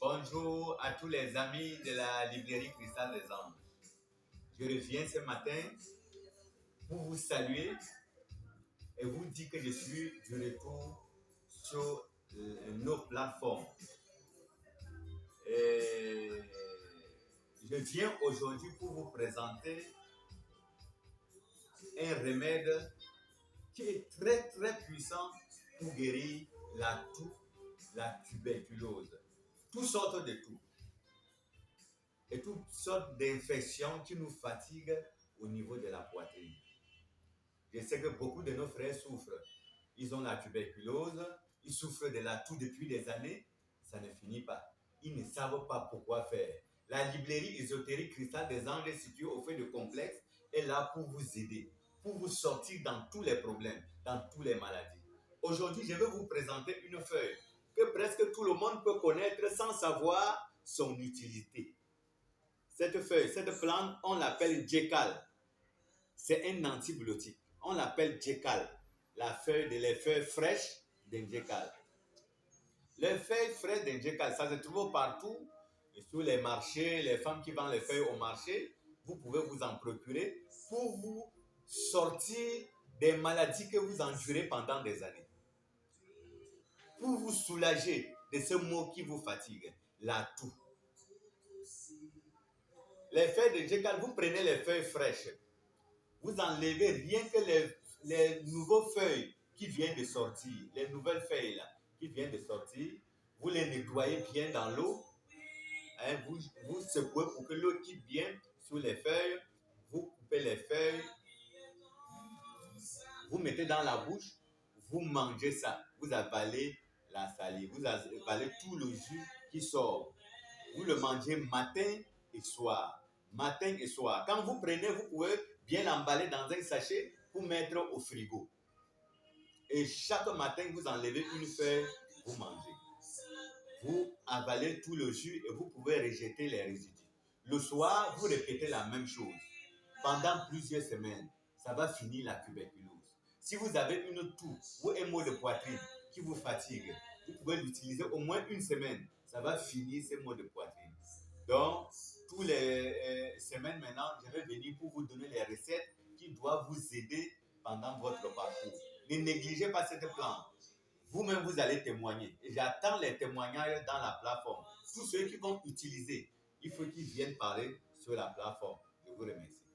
Bonjour à tous les amis de la librairie Cristal des Anges. Je reviens ce matin pour vous saluer et vous dire que je suis du retour sur nos plateformes. Et je viens aujourd'hui pour vous présenter un remède qui est très très puissant pour guérir la toux, la tuberculose, toutes sortes de toux et toutes sortes d'infections qui nous fatiguent au niveau de la poitrine. Je sais que beaucoup de nos frères souffrent. Ils ont la tuberculose, ils souffrent de la toux depuis des années, ça ne finit pas. Ils ne savent pas pourquoi faire. La librairie ésotérique Cristal des Anges située au fait de complexe est là pour vous aider, pour vous sortir dans tous les problèmes, dans toutes les maladies. Aujourd'hui, je vais vous présenter une feuille que presque tout le monde peut connaître sans savoir son utilité. Cette feuille, cette plante, on l'appelle djekal. C'est un antibiotique. On l'appelle djekal. Les feuilles fraîches d'un djekal. Les feuilles fraîches d'un djekal, ça se trouve partout. Et sur les marchés, les femmes qui vendent les feuilles au marché, vous pouvez vous en procurer pour vous sortir des maladies que vous endurez pendant des années. Pour vous soulager de ce mot qui vous fatigue, la toux. Les feuilles de djekal, vous prenez les feuilles fraîches. Vous enlevez rien que les nouvelles feuilles qui viennent de sortir, les nouvelles feuilles là, qui viennent de sortir, vous les nettoyez bien dans l'eau, hein, vous secouez pour que l'eau quitte bien sur les feuilles, vous coupez les feuilles, vous mettez dans la bouche, vous mangez ça, vous avalez la salive, vous avalez tout le jus qui sort. Vous le mangez matin et soir. Matin et soir. Quand vous prenez, vous pouvez bien l'emballer dans un sachet pour mettre au frigo. Et chaque matin, vous enlevez une feuille, vous mangez. Vous avalez tout le jus et vous pouvez rejeter les résidus. Le soir, vous répétez la même chose. Pendant plusieurs semaines, ça va finir la tuberculose. Si vous avez une toux ou un maux de poitrine qui vous fatigue, vous pouvez l'utiliser au moins une semaine. Ça va finir ces maux de poitrine. Donc, toutes les semaines maintenant, je vais venir pour vous donner les recettes qui doivent vous aider pendant votre parcours. Ne négligez pas cette plante. Vous-même, vous allez témoigner. Et j'attends les témoignages dans la plateforme. Tous ceux qui vont utiliser, il faut qu'ils viennent parler sur la plateforme. Je vous remercie.